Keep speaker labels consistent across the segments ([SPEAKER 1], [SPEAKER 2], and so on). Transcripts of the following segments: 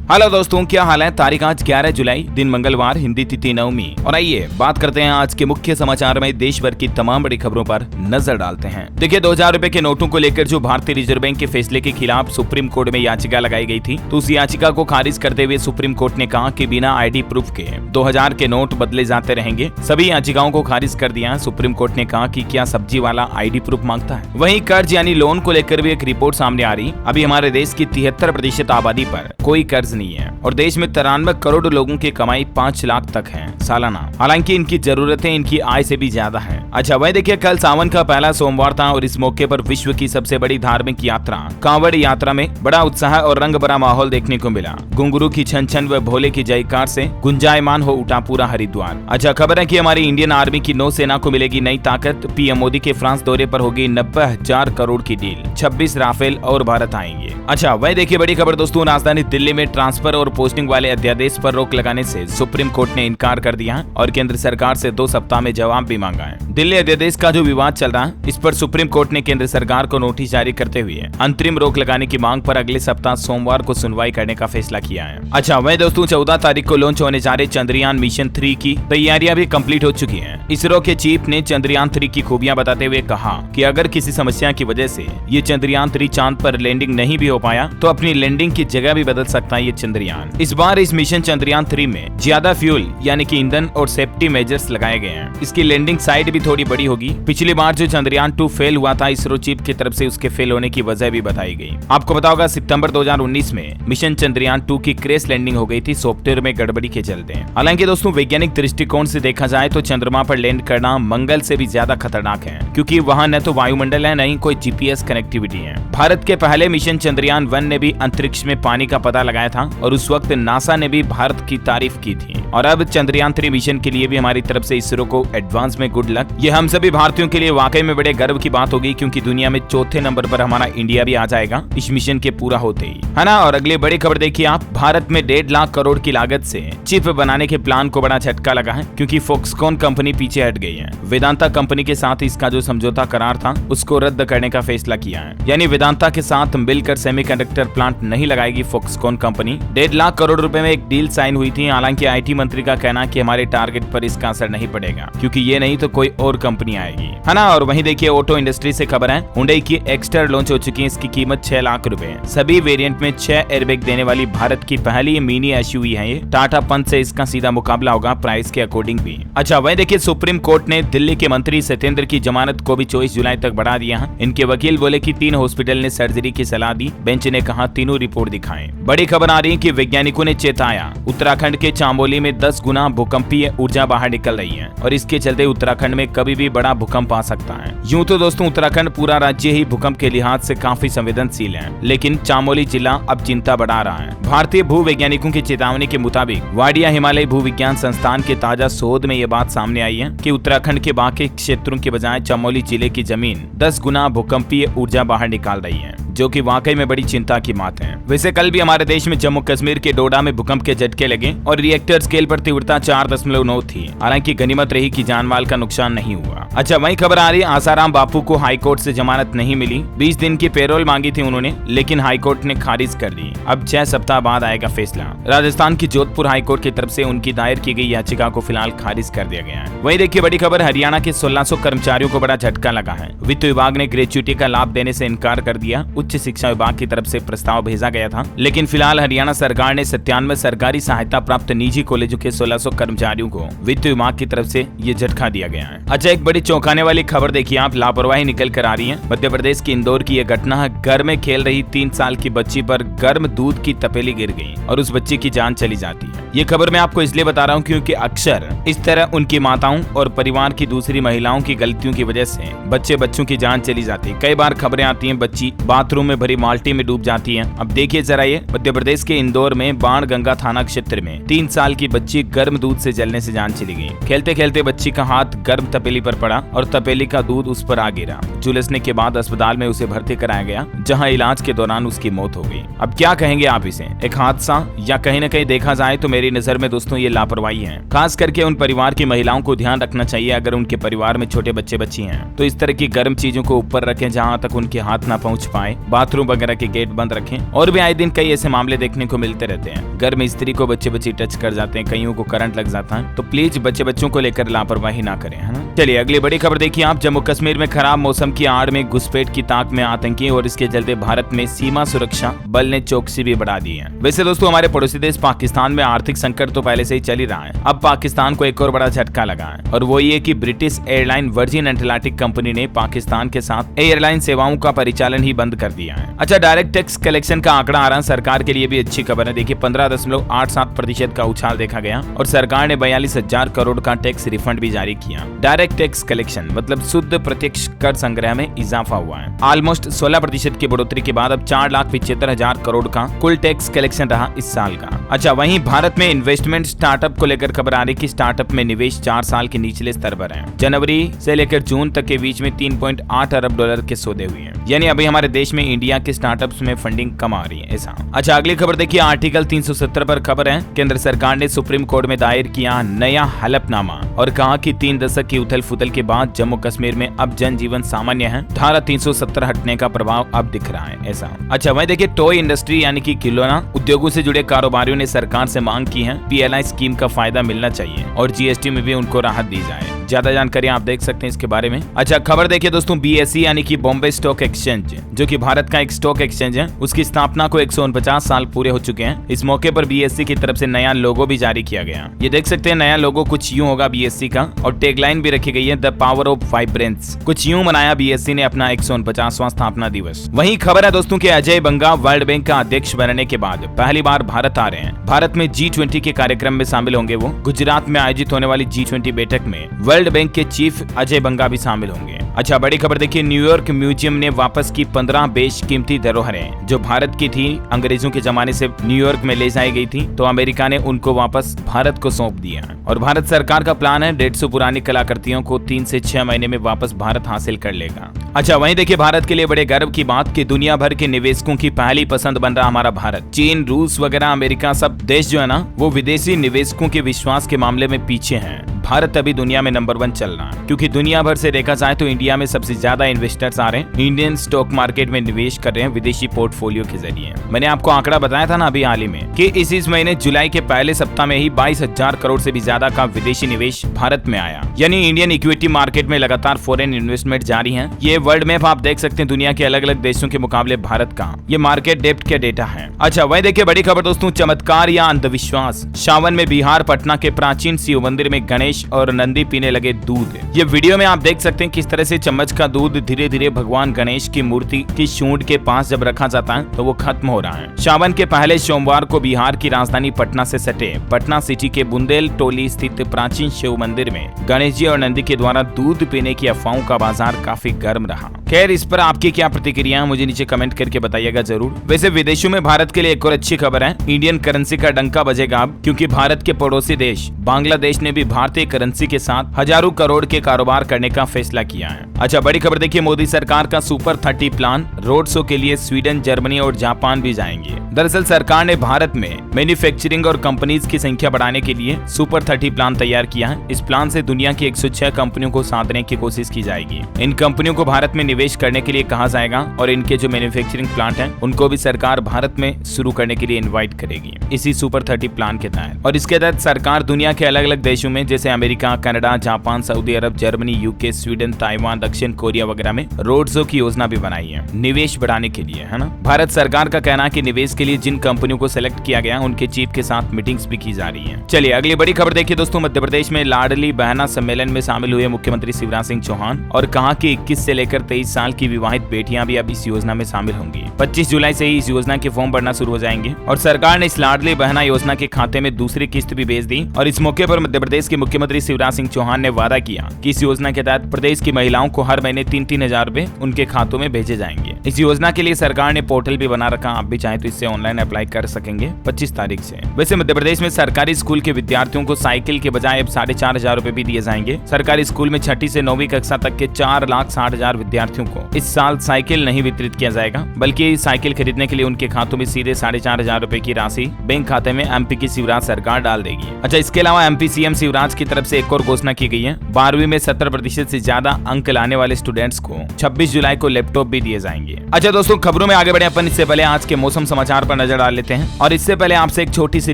[SPEAKER 1] Hello दोस्तों, क्या हाल है। तारीख आज 11 जुलाई, दिन मंगलवार, हिंदी तिथि नवमी। और आइए बात करते हैं आज के मुख्य समाचार में देश भर की तमाम बड़ी खबरों पर नजर डालते हैं। देखिए, 2000 रुपए के नोटों को लेकर जो भारतीय रिजर्व बैंक के फैसले के खिलाफ सुप्रीम कोर्ट में याचिका लगाई गई थी, तो उस याचिका को खारिज करते हुए सुप्रीम कोर्ट ने कहा कि बिना आईडी प्रूफ के 2000 के नोट बदले जाते रहेंगे। सभी याचिकाओं को खारिज कर दिया। सुप्रीम कोर्ट ने कहा कि क्या सब्जी वाला आईडी प्रूफ मांगता है। वहीं कर्ज यानी लोन को लेकर भी एक रिपोर्ट सामने आ रही। अभी हमारे देश की 73% आबादी पर कोई कर्ज नहीं है और देश में 93 करोड़ लोगों की कमाई 5 लाख तक है सालाना। हालांकि इनकी जरूरतें इनकी आय से भी ज्यादा है। अच्छा, वही देखिए, कल सावन का पहला सोमवार था और इस मौके पर विश्व की सबसे बड़ी धार्मिक यात्रा कांवड़ यात्रा में बड़ा उत्साह और रंग भरा माहौल देखने को मिला। घुंघरू की छन छन व भोले की जयकार से गुंजायमान हो उठा पूरा हरिद्वार। अच्छा, खबर है कि हमारी इंडियन आर्मी की नौसेना को मिलेगी नई ताकत। पीएम मोदी के फ्रांस दौरे पर होगी 90,000 करोड़ की डील। 26 राफेल और भारत आएंगे। अच्छा, वही देखिए, बड़ी खबर दोस्तों, राजधानी दिल्ली में ट्रांसफर और पोस्टिंग वाले अध्यादेश पर रोक लगाने से सुप्रीम कोर्ट ने इनकार कर दिया और केंद्र सरकार से 2 सप्ताह में जवाब भी मांगा है। दिल्ली अध्यादेश का जो विवाद चल रहा है, इस पर सुप्रीम कोर्ट ने केंद्र सरकार को नोटिस जारी करते हुए अंतरिम रोक लगाने की मांग पर अगले सप्ताह सोमवार को सुनवाई करने का फैसला किया है। अच्छा, वही दोस्तों, 14 तारीख को लॉन्च होने जा रहे चंद्रयान मिशन 3 की तैयारियां भी कंप्लीट हो चुकी है। इसरो के चीफ ने चंद्रयान 3 की खूबियां बताते हुए कहा कि अगर किसी समस्या की वजह से ये चंद्रयान 3 चांद पर लैंडिंग नहीं भी हो पाया तो अपनी लैंडिंग की जगह भी बदल सकता है ये चंद्रयान। इस बार इस मिशन चंद्रयान 3 में ज्यादा फ्यूल यानी कि ईंधन और सेफ्टी मेजर्स लगाए गए हैं। इसकी लैंडिंग साइट भी थोड़ी बड़ी होगी। पिछली बार जो चंद्रयान 2 फेल हुआ था, इसरो चीफ की तरफ से उसके फेल होने की वजह भी बताई गई। आपको पता होगा, सितंबर 2019 में मिशन चंद्रयान 2 की क्रैश लैंडिंग हो गई थी सॉफ्टवेयर में गड़बड़ी के चलते। हालांकि दोस्तों, वैज्ञानिक दृष्टिकोण से देखा जाए तो चंद्रमा पर लैंड करना मंगल से भी ज्यादा खतरनाक है, क्योंकि वहाँ न तो वायुमंडल है, न ही कोई जीपीएस कनेक्टिविटी है। भारत के पहले मिशन चंद्रयान 1 ने भी अंतरिक्ष में पानी का पता लगाया था और उस वक्त नासा ने भी भारत की तारीफ की थी। और अब चंद्रयान 3 मिशन के लिए भी हमारी तरफ से इसरो को एडवांस में गुड लक। ये हम सभी भारतीयों के लिए वाकई में बड़े गर्व की बात होगी, क्योंकि दुनिया में 4थे नंबर पर हमारा इंडिया भी आ जाएगा इस मिशन के पूरा होते ही, है ना। और अगली बड़ी खबर देखिए आप, भारत में 1.5 लाख करोड़ की लागत से चिप बनाने के प्लान को बड़ा झटका लगा है, क्योंकि फॉक्सकॉन कंपनी पीछे हट गई है। वेदांता कंपनी के साथ इसका जो समझौता करार था उसको रद्द करने का फैसला किया है। यानी वेदांता के साथ मिलकर सेमीकंडक्टर प्लांट नहीं लगाएगी फॉक्सकॉन कंपनी। 1.5 लाख करोड़ रुपए में एक डील साइन हुई थी। हालांकि आईटी मंत्री का कहना कि हमारे टारगेट पर इसका असर नहीं पड़ेगा, क्योंकि ये नहीं तो कोई और कंपनी आएगी, है ना। और वहीं देखिए, ऑटो इंडस्ट्री से खबर है, हुंडई की एक्स्टर लॉन्च हो चुकी है। इसकी कीमत 6 लाख रुपए। सभी वेरिएंट में 6 एयरबैग देने वाली भारत की पहली मिनी एसयूवी है ये। टाटा पंच से इसका सीधा मुकाबला होगा प्राइस के अकॉर्डिंग भी। अच्छा, वहीं देखिए, सुप्रीम कोर्ट ने दिल्ली के मंत्री सत्येंद्र की जमानत को भी 24 जुलाई तक बढ़ा दिया है। इनके वकील बोले कि 3 हॉस्पिटल ने सर्जरी की सलाह दी। बेंच ने कहा तीनों रिपोर्ट दिखाएं। बड़ी खबर आ रही है कि वैज्ञानिकों ने चेताया, उत्तराखंड के चामोली में 10 गुना भूकंपीय ऊर्जा बाहर निकल रही है और इसके चलते उत्तराखंड में कभी भी बड़ा भूकंप आ सकता है। यूं तो दोस्तों, उत्तराखंड पूरा राज्य ही भूकंप के लिहाज से काफी संवेदनशील है, लेकिन चामोली जिला अब चिंता बढ़ा रहा है। भारतीय भू वैज्ञानिकों की चेतावनी के मुताबिक वाडिया हिमालय भू विज्ञान संस्थान के ताजा शोध में ये बात सामने आई है कि उत्तराखंड के बाकी क्षेत्रों के बजाय चमोली जिले की जमीन 10 गुना भूकंपीय ऊर्जा बाहर निकाल रही है, जो कि वाकई में बड़ी चिंता की बात है। वैसे कल भी हमारे देश में जम्मू कश्मीर के डोडा में भूकंप के झटके लगे और रिएक्टर स्केल पर तीव्रता 4.9 थी। हालांकि गनीमत रही कि जानमाल का नुकसान नहीं हुआ। अच्छा, वही खबर आ रही है, आसाराम बापू को हाईकोर्ट से जमानत नहीं मिली। 20 दिन की पेरोल मांगी थी उन्होंने, लेकिन हाईकोर्ट ने खारिज कर दी। अब 6 सप्ताह बाद आएगा फैसला। राजस्थान की जोधपुर हाईकोर्ट की तरफ से उनकी दायर की गई याचिका को फिलहाल खारिज कर दिया गया है। वही देखिए, बड़ी खबर, हरियाणा के 1600 कर्मचारियों को बड़ा झटका लगा है। वित्त विभाग ने ग्रेच्युटी का लाभ देने से इनकार कर दिया। उच्च शिक्षा विभाग की तरफ से प्रस्ताव भेजा गया था, लेकिन फिलहाल हरियाणा सरकार ने 97 सरकारी सहायता प्राप्त निजी कॉलेजों के 1600 कर्मचारियों को वित्त विभाग की तरफ से ये झटका दिया गया है। अच्छा, एक बड़ी चौंकाने वाली खबर देखिए आप, लापरवाही निकल कर आ रही है। मध्य प्रदेश के इंदौर की यह घटना है। घर में खेल रही 3 साल की बच्ची पर गर्म दूध की तपेली गिर गई और उस बच्ची की जान चली जाती है। ये खबर मैं आपको इसलिए बता रहा हूँ क्योंकि अक्सर इस तरह उनकी माताओं और परिवार की दूसरी महिलाओं की गलतियों की वजह से बच्चों की जान चली जाती है। कई बार खबरें आती हैं बच्ची बाथरूम में भरी बाल्टी में डूब जाती है। अब देखिए जरा, ये मध्य प्रदेश के इंदौर में बाणगंगा थाना क्षेत्र में 3 साल की बच्ची गर्म दूध से जलने से जान चली गई। खेलते खेलते बच्ची का हाथ गर्म तपेली पर पड़ा और तपेली का दूध उस पर आ गिरा। झुलसने के बाद अस्पताल में उसे भर्ती कराया गया, जहां इलाज के दौरान उसकी मौत हो गई। अब क्या कहेंगे आप इसे, एक हादसा या कहीं न कहीं देखा जाए तो मेरी नजर में दोस्तों ये लापरवाही है। खास करके उन परिवार की महिलाओं को ध्यान रखना चाहिए, अगर उनके परिवार में छोटे बच्चे बच्ची हैं तो इस तरह की गर्म चीजों को ऊपर रखें जहां तक उनके हाथ ना पहुंच पाए। बाथरूम वगैरह के गेट बंद रखें। और भी आए दिन कई ऐसे मामले देखने को मिलते रहते हैं। घर में स्त्री को बच्चे टच कर जाते हैं, कईयों को करंट लग जाता है, तो प्लीज बच्चों को लेकर लापरवाही ना करें, है ना। चलिए अगली बड़ी खबर देखिए आप। जम्मू कश्मीर में खराब मौसम की आड़ में घुसपैठ की ताक में आतंकी और इसके चलते भारत में सीमा सुरक्षा बल ने चौकसी भी बढ़ा दी है। वैसे दोस्तों हमारे पड़ोसी देश पाकिस्तान में आर्थिक संकट तो पहले से ही चल ही रहा है। अब पाकिस्तान को एक और बड़ा झटका लगा है और वो ये कि British airline virgin Atlantic company ने पाकिस्तान के साथ एयरलाइन सेवाओं का परिचालन ही बंद कर दिया है। अच्छा, डायरेक्ट टैक्स कलेक्शन का आंकड़ा आ रहा है, सरकार के लिए भी अच्छी खबर है। देखिए 15.87% का उछाल देखा गया और सरकार ने 42,000 करोड़ का टैक्स रिफंड भी जारी किया। डायरेक्ट टैक्स कलेक्शन मतलब शुद्ध प्रत्यक्ष कर संग्रह में इजाफा हुआ है। ऑलमोस्ट 16% की बढ़ोतरी के बाद अब 4,75,000 करोड़ का कुल टैक्स कलेक्शन रहा इस साल का। अच्छा, वहीं भारत में इन्वेस्टमेंट स्टार्टअप को लेकर खबर आ रही कि स्टार्टअप में निवेश 4 साल के निचले स्तर पर है। जनवरी से लेकर जून तक के बीच में 3.8 अरब डॉलर के सौदे हुए हैं। यानी अभी हमारे देश में इंडिया के स्टार्टअप्स में फंडिंग कम आ रही है ऐसा। अच्छा, अगली खबर देखिए आर्टिकल 370 पर खबर है। केंद्र सरकार ने सुप्रीम कोर्ट में दायर किया नया हलफनामा और कहा कि 3 दशक की उथल फुथल के बाद जम्मू कश्मीर में अब जनजीवन सामान्य है। धारा 370 हटने का प्रभाव अब दिख रहा है ऐसा। अच्छा, वहीं देखिए टॉय इंडस्ट्री यानी कि खिलौना उद्योगों से जुड़े कारोबारियों ने सरकार से मांग की है PLI स्कीम का फायदा मिलना चाहिए और GST में भी उनको राहत दी जाए। ज्यादा जानकारी आप देख सकते हैं इसके बारे में। अच्छा, खबर देखिए दोस्तों BSE यानी कि बॉम्बे स्टॉक एक्सचेंज जो कि भारत का एक स्टॉक एक्सचेंज है, उसकी स्थापना को 149 साल पूरे हो चुके हैं। इस मौके पर BSE की तरफ से नया लोगो भी जारी किया गया। ये देख सकते हैं नया लोगो कुछ यूं होगा BSE का और टैगलाइन भी रखी गई है द पावर ऑफ वाइब्रेंस। कुछ यूं मनाया BSE ने अपना 149वां स्थापना दिवस। वहीं खबर है दोस्तों कि अजय बंगा वर्ल्ड बैंक का अध्यक्ष बनने के बाद पहली बार भारत आ रहे हैं। भारत में G20 के कार्यक्रम में शामिल होंगे वो। गुजरात में आयोजित होने वाली G20 बैठक में वर्ल्ड बैंक के चीफ अजय बंगा भी शामिल होंगे। अच्छा, बड़ी खबर देखिए न्यूयॉर्क म्यूजियम ने वापस की 15 बेशकीमती धरोहरें जो भारत की थी। अंग्रेजों के जमाने से न्यूयॉर्क में ले जाई गई थी, तो अमेरिका ने उनको वापस भारत को सौंप दिया और भारत सरकार का प्लान है 150 पुरानी कलाकृतियों को 3 से 6 महीने में वापस भारत हासिल कर लेगा। अच्छा, वहीं देखिए भारत के लिए बड़े गर्व की बात कि दुनिया भर के निवेशकों की पहली पसंद बन रहा हमारा भारत। चीन, रूस वगैरह अमेरिका सब देश जो है ना वो विदेशी निवेशकों के विश्वास के मामले में पीछे हैं। भारत अभी दुनिया में नंबर 1 चल रहा है क्योंकि दुनिया भर से देखा जाए तो इंडिया में सबसे ज्यादा इन्वेस्टर्स आ रहे हैं। इंडियन स्टॉक मार्केट में निवेश कर रहे हैं विदेशी पोर्टफोलियो के जरिए। मैंने आपको आंकड़ा बताया था ना अभी हाल ही में कि इस महीने जुलाई के पहले सप्ताह में ही 22,000 करोड़ से भी ज्यादा का विदेशी निवेश भारत में आया। यानी इंडियन इक्विटी मार्केट में लगातार फॉरेन इन्वेस्टमेंट जारी है। ये वर्ल्ड मैप आप देख सकते हैं दुनिया के अलग अलग देशों के मुकाबले भारत का ये मार्केट डेप्थ के डेटा है। अच्छा, वही देखिए बड़ी खबर दोस्तों चमत्कार या अंधविश्वास। सावन में बिहार पटना के प्राचीन शिव मंदिर में गणेश और नंदी पीने लगे दूध। ये वीडियो में आप देख सकते हैं किस तरह से चम्मच का दूध धीरे धीरे भगवान गणेश की मूर्ति की सूंड के पास जब रखा जाता है तो वो खत्म हो रहा है। सावन के पहले सोमवार को बिहार की राजधानी पटना से सटे पटना सिटी के बुंदेल टोली स्थित प्राचीन शिव मंदिर में गणेश जी और नंदी के द्वारा दूध पीने की अफवाहों का बाजार काफी गर्म रहा। खैर, इस पर आपकी क्या प्रतिक्रिया है मुझे नीचे कमेंट करके बताइएगा जरूर। वैसे विदेशों में भारत के लिए एक और अच्छी खबर है। इंडियन करेंसी का डंका बजेगा अब, क्योंकि भारत के पड़ोसी देश बांग्लादेश ने भी भारतीय करेंसी के साथ हजारों करोड़ के कारोबार करने का फैसला किया है। अच्छा, बड़ी खबर देखिए मोदी सरकार का सुपर 30 प्लान। रोड शो के लिए स्वीडन, जर्मनी और जापान भी जाएंगे। दरअसल सरकार ने भारत में मैन्युफैक्चरिंग और कंपनीज की संख्या बढ़ाने के लिए सुपर 30 प्लान तैयार किया है। इस प्लान से दुनिया की 106 कंपनियों को साधने की कोशिश की जाएगी। इन कंपनियों को भारत में निवेश करने के लिए कहा जाएगा और इनके जो मैन्युफैक्चरिंग प्लांट हैं उनको भी सरकार भारत में शुरू करने के लिए इन्वाइट करेगी इसी सुपर 30 प्लान के तहत। और इसके तहत सरकार दुनिया के अलग अलग देशों में जैसे अमेरिका, कनाडा, जापान, सऊदी अरब, जर्मनी, यूके, स्वीडन, ताइवान, दक्षिण कोरिया वगैरह में रोड शो की योजना भी बनाई है निवेश बढ़ाने के लिए, है ना। भारत सरकार का कहना है कि निवेश के लिए जिन कंपनियों को सिलेक्ट किया गया उनके चीफ के साथ मीटिंग्स भी की जा रही है। चलिए अगली बड़ी खबर देखिए दोस्तों। मध्य प्रदेश में लाडली बहना सम्मेलन में शामिल हुए मुख्यमंत्री शिवराज सिंह चौहान और कहा कि 21 से लेकर 23 साल की विवाहित बेटियां भी अब इस योजना में शामिल होंगी। 25 जुलाई से ही इस योजना के फॉर्म भरना शुरू हो जाएंगे और सरकार ने इस लाडली बहना योजना के खाते में दूसरी किस्त भी भेज दी। और इस मौके पर मध्य प्रदेश के मुख्यमंत्री शिवराज सिंह चौहान ने वादा किया कि इस योजना के तहत प्रदेश की महिलाओं को हर महीने 3-3 हजार रुपए उनके खातों में भेजे जाएंगे। इस योजना के लिए सरकार ने पोर्टल भी बना रखा, आप भी चाहे तो इससे ऑनलाइन अप्लाई कर सकेंगे 25 तारीख से। वैसे मध्य प्रदेश में सरकारी स्कूल के विद्यार्थियों को साइकिल के बजाय अब 4,500 रुपए भी दिए जाएंगे। सरकारी स्कूल में 6ठी से 9वीं कक्षा तक के 4,60,000 विद्यार्थियों को इस साल साइकिल नहीं वितरित किया जाएगा, बल्कि साइकिल खरीदने के लिए उनके खातों में सीधे 4,500 रुपए की राशि बैंक खाते में MP की शिवराज सरकार डाल देगी। अच्छा, इसके अलावा MP CM शिवराज की तरफ तरफ से एक और घोषणा की गई है। 12वीं में 70% से ज्यादा अंक लाने वाले स्टूडेंट्स को 26 जुलाई को लैपटॉप भी दिए जाएंगे। अच्छा दोस्तों, खबरों में आगे बढ़े अपन, इससे पहले आज के मौसम समाचार पर नजर डाल लेते हैं। और इससे पहले आपसे एक छोटी सी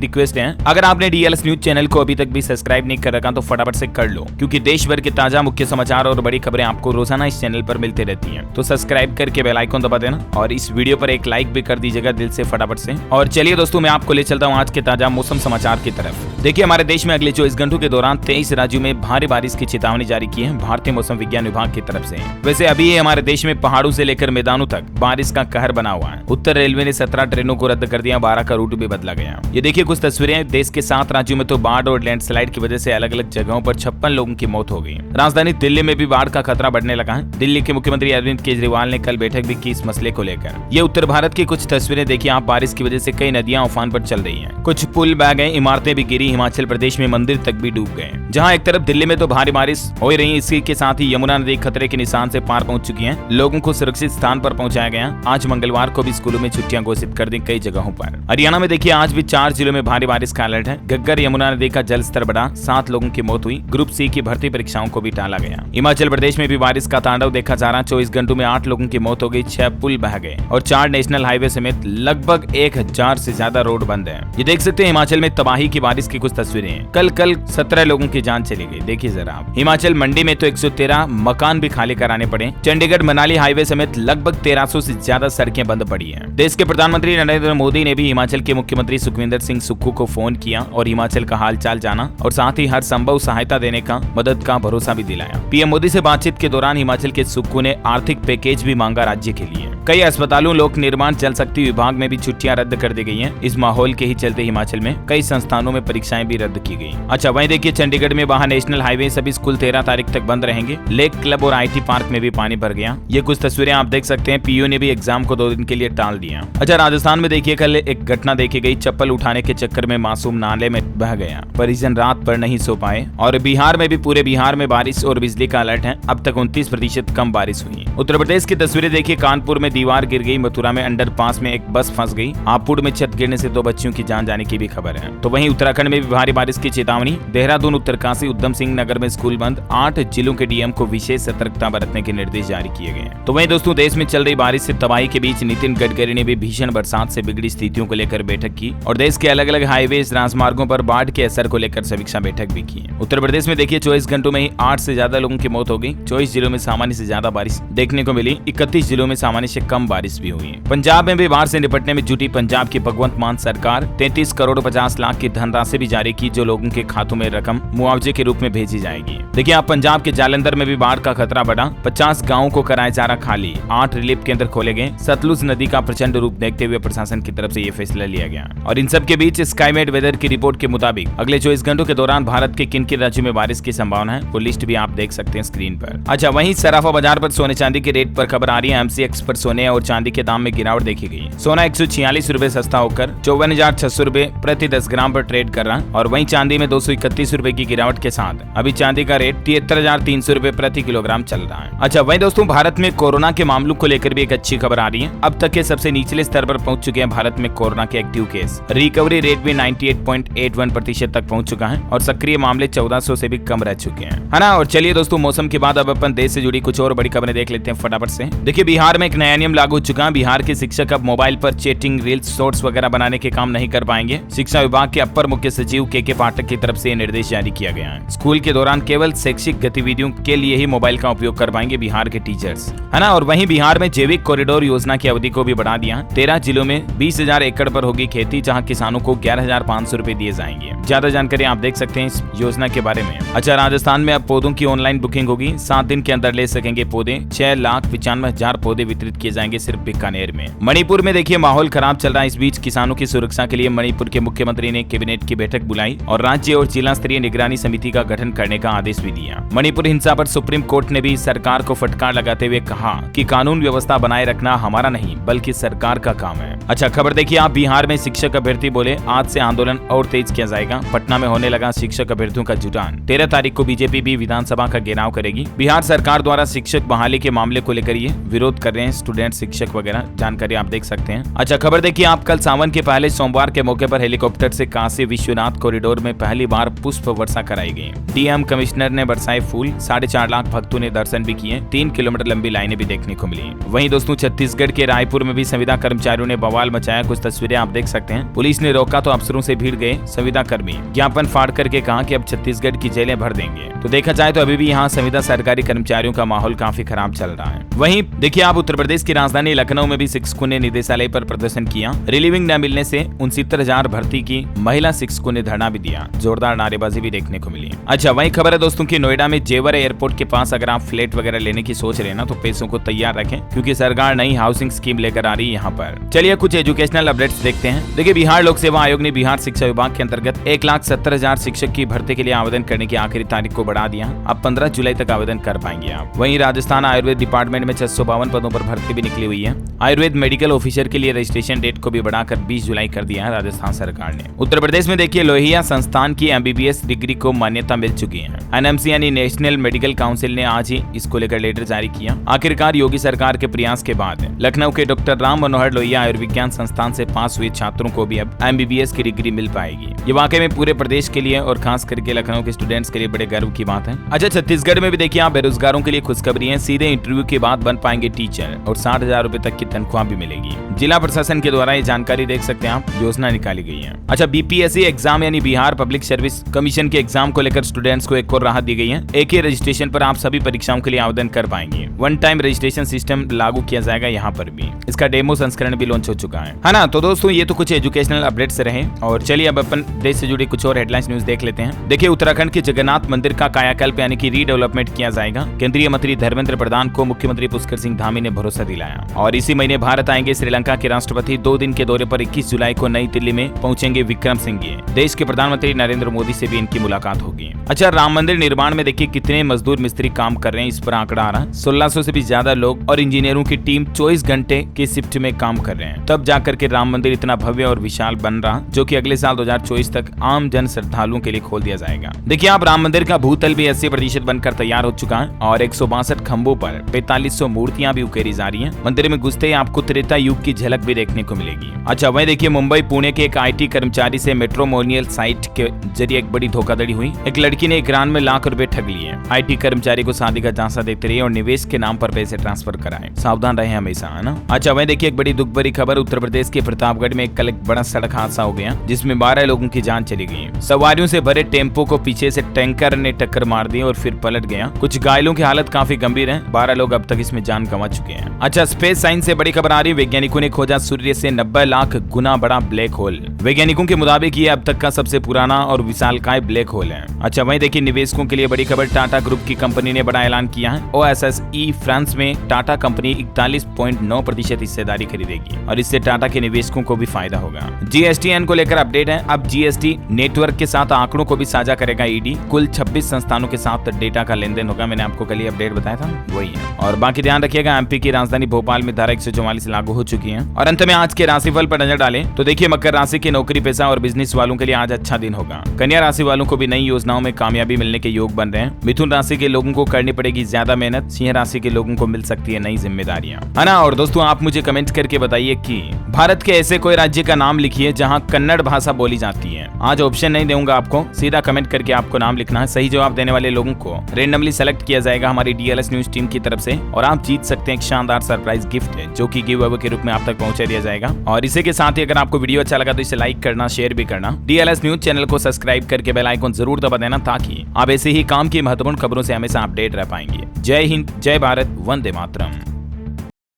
[SPEAKER 1] रिक्वेस्ट है, अगर आपने डीएलएस न्यूज चैनल को अभी तक भी सब्सक्राइब नहीं कर रखा तो फटाफट से कर लो, क्योंकि देश भर के ताजा मुख्य समाचार और बड़ी खबरें आपको रोजाना इस चैनल पर मिलती रहती हैं। तो सब्सक्राइब करके बेल आइकन दबा देना और इस वीडियो पर एक लाइक भी कर दीजिएगा दिल से फटाफट से। और चलिए दोस्तों, मैं आपको ले चलता हूँ आज के ताजा मौसम समाचार की तरफ। देखिए, हमारे देश में अगले 24 घंटों के दौरान 23 राज्यों में भारी बारिश की चेतावनी जारी की है भारतीय मौसम विज्ञान विभाग की तरफ से। वैसे अभी ये हमारे देश में पहाड़ों से लेकर मैदानों तक बारिश का कहर बना हुआ है। उत्तर रेलवे ने 17 ट्रेनों को रद्द कर दिया, 12 का रूट भी बदला गया। ये देखिए कुछ तस्वीरें। देश के 7 राज्यों में तो बाढ़ और लैंडस्लाइड की वजह से अलग अलग जगहों पर 56 लोगों की मौत हो गई। राजधानी दिल्ली में भी बाढ़ का खतरा बढ़ने लगा है। दिल्ली के मुख्यमंत्री अरविंद केजरीवाल ने कल बैठक भी की इस मसले को लेकर। ये उत्तर भारत की कुछ तस्वीरें देखिए आप। बारिश की वजह से कई नदियां उफान पर चल रही हैं। कुछ पुल बह गए, इमारतें भी गिरी। हिमाचल प्रदेश में मंदिर तक भी डूब गए। जहां एक तरफ दिल्ली में तो भारी बारिश हो रही है, इसी के साथ ही यमुना नदी खतरे के निशान से पार पहुंच चुकी है। लोगों को सुरक्षित स्थान पर पहुंचाया गया। आज मंगलवार को भी स्कूलों में छुट्टियां घोषित कर दी कई जगहों पर। हरियाणा में देखिए आज भी 4 जिलों में भारी बारिश का अलर्ट है। घग्गर यमुना नदी का जल स्तर बढ़ा, 7 लोगों की मौत हुई। ग्रुप सी की भर्ती परीक्षाओं को भी टाला गया। हिमाचल प्रदेश में भी बारिश का तांडव देखा जा रहा। 24 घंटों में 8 लोगों की मौत हो गई, 6 पुल बह गए और 4 नेशनल हाईवे समेत लगभग 1000 से ज्यादा रोड बंद है। ये देख सकते हैं हिमाचल में तबाही की बारिश की कुछ तस्वीरें हैं। कल 17 लोगों की जान चली गई। देखिए जरा आप, हिमाचल मंडी में तो 113 मकान भी खाली कराने पड़े। चंडीगढ़ मनाली हाईवे समेत लगभग 1300 से ज्यादा सड़कें बंद पड़ी हैं। देश के प्रधानमंत्री नरेंद्र मोदी ने भी हिमाचल के मुख्यमंत्री सुखविंदर सिंह सुक्खू को फोन किया और हिमाचल का हालचाल जाना और साथ ही हर संभव सहायता देने का, मदद का भरोसा भी दिलाया। पीएम मोदी से बातचीत के दौरान हिमाचल के सुक्खू ने आर्थिक पैकेज भी मांगा राज्य के लिए। कई अस्पतालों, लोक निर्माण, जल शक्ति विभाग में भी छुट्टियां रद्द कर दी गई हैं। इस माहौल के ही चलते हिमाचल में कई संस्थानों में परीक्षाएं भी रद्द की गई। अच्छा, वहीं देखिए चंडीगढ़ में वहां नेशनल हाईवे सभी स्कूल 13 तारीख तक बंद रहेंगे। लेक क्लब और IT पार्क में भी पानी भर गया। ये कुछ तस्वीरें आप देख सकते हैं। पीयू ने भी एग्जाम को 2 दिन के लिए टाल दिया। अच्छा, राजस्थान में देखिए कल एक घटना देखी गई। चप्पल उठाने के चक्कर में मासूम नाले में बह गया। परिजन रात पर नहीं सो पाए। और बिहार में भी पूरे बिहार में बारिश और बिजली का अलर्ट है। अब तक 29% कम बारिश हुई। उत्तर प्रदेश की तस्वीरें देखिए। कानपुर में दीवार गिर गई। मथुरा में अंडरपास में एक बस फंस गई। हापुड़ में छत गिरने से 2 बच्चियों की जान जाने की भी खबर है। तो वहीं उत्तराखंड में भी भारी बारिश की चेतावनी। देहरादून, उत्तरकाशी, उधम सिंह नगर में स्कूल बंद। 8 जिलों के डीएम को विशेष सतर्कता बरतने के निर्देश जारी किए गए। तो वहीं दोस्तों, देश में चल रही बारिश से तबाही के बीच नितिन गडकरी ने भी भीषण बरसात से बिगड़ी स्थितियों को लेकर बैठक की और देश के अलग अलग हाईवे, राजमार्गों पर बाढ़ के असर को लेकर समीक्षा बैठक भी की। उत्तर प्रदेश में देखिए 24 घंटों में ही 8 से ज्यादा लोगों की मौत हो गई। 24 जिलों में सामान्य से ज्यादा बारिश देखने को मिली। 31 जिलों में सामान्य से कम बारिश भी हुई। पंजाब में भी बाढ़ से निपटने में जुटी पंजाब की भगवंत मान सरकार 33 करोड़ 50 लाख की धनराशि भी जारी की, जो लोगों के खातों में रकम मुआवजे के रूप में भेजी जाएगी। देखिए आप, पंजाब के जालंधर में भी बाढ़ का खतरा बढ़ा। 50 गाँवों को कराया जा रहा खाली। 8 रिलीफ केंद्र खोले गए। सतलुज नदी का प्रचंड रूप देखते हुए प्रशासन की तरफ से ये फैसला लिया गया। और इन सब के बीच स्काईमेट वेदर की रिपोर्ट के मुताबिक अगले 24 घंटों के दौरान भारत के किन-किन राज्यों में बारिश की संभावना है, वो लिस्ट भी आप देख सकते हैं स्क्रीन पर। अच्छा, वहीं सराफा बाजार पर सोने चांदी के रेट पर खबर आ रही है। MCX पर सोने और चांदी के दाम में गिरावट देखी गई। सोना 146 रुपए सस्ता होकर 54,600 रुपए प्रति 10 ग्राम पर ट्रेड कर रहा है। और वहीं चांदी में 231 रुपए की गिरावट के साथ अभी चांदी का रेट 73,300 रुपए प्रति किलोग्राम चल रहा है। अच्छा, वहीं दोस्तों, भारत में कोरोना के मामलों को लेकर भी एक अच्छी खबर आ रही है। अब तक के सबसे निचले स्तर पर पहुंच चुके हैं भारत में कोरोना के एक्टिव केस। रिकवरी रेट भी 98.81% तक पहुंच चुका है और सक्रिय मामले 1400 से भी कम रह चुके हैं, है ना। और चलिए दोस्तों, मौसम के बाद अब अपन देश से जुड़ी कुछ और बड़ी खबरें देख लेते हैं फटाफट से। देखिए, बिहार में एक नया नियम लागू हो चुका है। बिहार के शिक्षक अब मोबाइल पर चैटिंग, रील्स, शॉर्ट्स वगैरह बनाने के काम नहीं कर पाएंगे। शिक्षा विभाग के अपर मुख्य सचिव के पाठक की तरफ से ये निर्देश जारी किया गया है। स्कूल के दौरान केवल शैक्षिक गतिविधियों के लिए ही मोबाइल का उपयोग कर पाएंगे बिहार के टीचर्स, है ना। और वहीं बिहार में जैविक कॉरिडोर योजना की अवधि को भी बढ़ा दिया। 13 जिलों में 20,000 एकड़ पर होगी खेती, जहां किसानों को 11,500 रुपए दिए जाएंगे। ज्यादा जानकारी आप देख सकते हैं इस योजना के बारे में। अच्छा, राजस्थान में अब पौधों की ऑनलाइन बुकिंग होगी। 7 दिन के अंदर ले सकेंगे पौधे। 6,95,000 पौधे वितरित किए जाएंगे सिर्फ बीकानेर में। मणिपुर में देखिए माहौल खराब चल रहा है। इस बीच किसानों की सुरक्षा के लिए मणिपुर के मुख्यमंत्री ने कैबिनेट की बैठक बुलाई और राज्य और जिला स्तरीय निगरानी समिति का गठन करने का आदेश भी दिया। मणिपुर हिंसा पर सुप्रीम कोर्ट ने भी सरकार को फटकार लगाते हुए कहा कि कानून व्यवस्था बनाए रखना हमारा नहीं बल्कि सरकार का काम है। अच्छा, खबर देखिए आप, बिहार में शिक्षक अभ्यर्थी बोले आज से आंदोलन और तेज किया जाएगा। पटना में होने लगा शिक्षक अभ्यर्थियों का जुटान। 13 तारीख को बीजेपी भी विधानसभा का घेराव करेगी। बिहार सरकार द्वारा शिक्षक बहाली के मामले को लेकर ये विरोध कर रहे हैं स्टूडेंट स्टूडेंट, शिक्षक वगैरह, जानकारी आप देख सकते हैं। अच्छा खबर देखिए आप, कल सावन के पहले सोमवार के मौके पर हेलीकॉप्टर से काशी विश्वनाथ कॉरिडोर में पहली बार पुष्प वर्षा कराई गई। डीएम कमिश्नर ने बरसाए फूल, 4.5 लाख भक्तों ने दर्शन भी किए, 3 किलोमीटर लंबी लाइनें भी देखने को मिली। वहीं दोस्तों छत्तीसगढ़ के रायपुर में भी संविदा कर्मचारियों ने बवाल मचाया, कुछ तस्वीरें आप देख सकते हैं। पुलिस ने रोका तो अफसरों से भीड़ गए संविदा कर्मी, ज्ञापन फाड़ करके कहा कि अब छत्तीसगढ़ की जेलें भर देंगे। तो देखा जाए तो अभी भी यहाँ संविदा सरकारी कर्मचारियों का माहौल काफी खराब चल रहा है। वहीं देखिए आप, उत्तर प्रदेश की राजधानी लखनऊ में भी शिक्षकों ने निदेशालय पर प्रदर्शन किया। रिलीविंग न मिलने से 69,000 भर्ती की महिला शिक्षकों ने धरना भी दिया, जोरदार नारेबाजी भी देखने को मिली। अच्छा वही खबर है दोस्तों की नोएडा में जेवर एयरपोर्ट के पास अगर आप फ्लैट वगैरह लेने की सोच रहे हैं ना, तो पैसों को तैयार रखें, क्योंकि सरकार नई हाउसिंग स्कीम लेकर आ रही है यहाँ पर। चलिए कुछ एजुकेशनल अपडेट्स देखते हैं। देखिए बिहार लोक सेवा आयोग ने बिहार शिक्षा विभाग के अंतर्गत 1,70,000 शिक्षक की भर्ती के लिए आवेदन करने की आखिरी तारीख को बढ़ा दिया। अब 15 जुलाई तक आवेदन कर पाएंगे आप। वहीं राजस्थान आयुर्वेद डिपार्टमेंट में 652 पदों पर भर्ती भी निकली हुई है। आयुर्वेद मेडिकल ऑफिसर के लिए रजिस्ट्रेशन डेट को भी बढ़ाकर 20 जुलाई कर दिया है राजस्थान सरकार ने। उत्तर प्रदेश में देखिए लोहिया संस्थान की MBBS डिग्री को मान्यता मिल चुकी है। NMC यानी नेशनल मेडिकल काउंसिल ने आज ही इसको लेकर लेटर जारी किया। आखिरकार योगी सरकार के प्रयास के बाद लखनऊ के डॉक्टर राम मनोहर लोहिया आयुर्विज्ञान संस्थान से पास हुए छात्रों को भी अब MBBS की डिग्री मिल पाएगी। ये वाकई में पूरे प्रदेश के लिए और खास करके लखनऊ के स्टूडेंट्स के लिए बड़े गर्व की बात है। अच्छा छत्तीसगढ़ में भी देखिए आप, बेरोजगारों के लिए खुशखबरी है। सीधे इंटरव्यू के बाद बन पाएंगे टीचर और 60,000 रुपए तक की तनख्वाह भी मिलेगी। जिला प्रशासन के द्वारा ये जानकारी देख सकते हैं आप, योजना निकाली गई है। अच्छा BPSC एग्जाम यानी बिहार पब्लिक सर्विस कमीशन के एग्जाम को लेकर स्टूडेंट्स को एक और राहत दी गई है। एक ही रजिस्ट्रेशन पर आप सभी परीक्षाओं के लिए आवेदन कर पाएंगे। वन टाइम रजिस्ट्रेशन सिस्टम लागू किया जाएगा यहाँ पर भी। इसका डेमो संस्करण भी लॉन्च हो चुका है ना। तो दोस्तों ये तो कुछ एजुकेशनल अपडेट्स रहे, और चलिए अब अपन देश से जुड़ी कुछ और हेडलाइंस न्यूज देख लेते हैं। देखिए उत्तराखंड के जगन्नाथ मंदिर का कायाकल्प यानी कि रीडेवलपमेंट किया जाएगा। केंद्रीय मंत्री धर्मेंद्र प्रधान को मुख्यमंत्री पुष्कर सिंह धामी ने भरोसा दिलाया। और इसी महीने भारत आएंगे श्रीलंका के राष्ट्रपति। 2 दिन के दौरे पर 21 जुलाई को नई दिल्ली में पहुंचेंगे विक्रम सिंघे। देश के प्रधानमंत्री नरेंद्र मोदी से भी इनकी मुलाकात होगी। अच्छा राम मंदिर निर्माण में देखिए कितने मजदूर मिस्त्री काम कर रहे हैं, इस पर आंकड़ा आ रहा है। 1600 से भी ज्यादा लोग और इंजीनियरों की टीम 24 घंटे की शिफ्ट में काम कर रहे हैं, तब जाकर के राम मंदिर इतना भव्य और विशाल बन रहा, जो कि अगले साल 2024 तक आम जन श्रद्धालुओं के लिए खोल दिया जाएगा। देखिए आप, राम मंदिर का भूतल भी 80% बनकर तैयार हो चुका है और 162 खंभों पर 4500 मूर्तियां भी उकेरी जा रही हैं। मंदिर में घुसते ही आपको त्रेता युग की झलक भी देखने को मिलेगी। अच्छा वही देखिए, मुंबई पुणे के एक IT कर्मचारी से मैट्रिमोनियल साइट के जरिए एक बड़ी धोखाधड़ी हुई। एक लड़की ने ईरान में लाख रुपए ठग लिए। IT कर्मचारी को शादी का झांसा देते रहे और निवेश के नाम पर पैसे ट्रांसफर कराए। सावधान रहे हमेशा, है ना। अच्छा वही देखिए, एक बड़ी दुख भरी खबर, उत्तर प्रदेश के प्रतापगढ़ में कल एक बड़ा सड़क हादसा हो गया, जिसमें 12 लोगों की जान चली गई। सवारियों से भरे टेम्पो को पीछे से टैंकर ने टक्कर मार दी और फिर पलट गया। कुछ घायलों की हालत काफी गंभीर है। 12 लोग अब तक इसमें जान गंवा चुके हैं। अच्छा स्पेस साइंस से बड़ी खबर आ रही है। वैज्ञानिकों ने खोजा सूर्य से 90 लाख गुना बड़ा ब्लैक होल। वैज्ञानिकों के मुताबिक ये अब तक का सबसे पुराना और विशालकाय ब्लैक होल है। अच्छा वहीं देखिए, निवेशकों के लिए बड़ी खबर, टाटा ग्रुप की कंपनी ने बड़ा ऐलान किया है। OSSE फ्रांस में टाटा कंपनी 41.9% हिस्सेदारी खरीदेगी और इससे टाटा के निवेशकों को भी फायदा होगा। GSTN को लेकर अपडेट है। अब GST नेटवर्क के साथ आंकड़ों को भी साझा करेगा ED। कुल 26 संस्थानों के साथ डेटा का लेन देन होगा। मैंने आपको कल ही अपडेट बताया था, वही है। और बाकी ध्यान रखिएगा, MP की राजधानी भोपाल में धारा 144 लागू हो चुकी है। और अंत में आज के राशिफल पर नजर डालें तो देखिए, मकर राशि के नौकरी पेशा और बिजनेस वालों के लिए आज अच्छा दिन होगा। कन्या राशि वालों को भी नई योजनाओं में कामयाबी मिलने के योग बन रहे हैं। मिथुन राशि के लोगों को करनी पड़ेगी ज्यादा मेहनत। सिंह राशि के लोगों को मिल सकती है नई जिम्मेदारियां, है ना। और दोस्तों आप मुझे कमेंट करके बताइए कि भारत के ऐसे कोई राज्य का नाम लिखिए जहां कन्नड़ भाषा बोली जाती है। आज ऑप्शन नहीं दूंगा आपको, सीधा कमेंट करके आपको नाम लिखना है। सही जवाब देने वाले लोगों को रेंडमली सेलेक्ट किया जाएगा हमारी DLS न्यूज टीम की तरफ से, और आप जीत सकते हैं एक शानदार सरप्राइज गिफ्ट है, जो कि गिव अवे के रूप में आप तक पहुंचा दिया जाएगा। और इसी के साथ ही अगर आपको वीडियो अच्छा लगा तो इसे लाइक करना, शेयर भी करना। DLS न्यूज चैनल को सब्सक्राइब करके बेल आइकन जरूर दबा देना, ताकि आप ऐसे ही काम की महत्वपूर्ण खबरों से हमेशा अपडेट रह पाएंगे। जय हिंद, जय भारत, वंदे मातरम।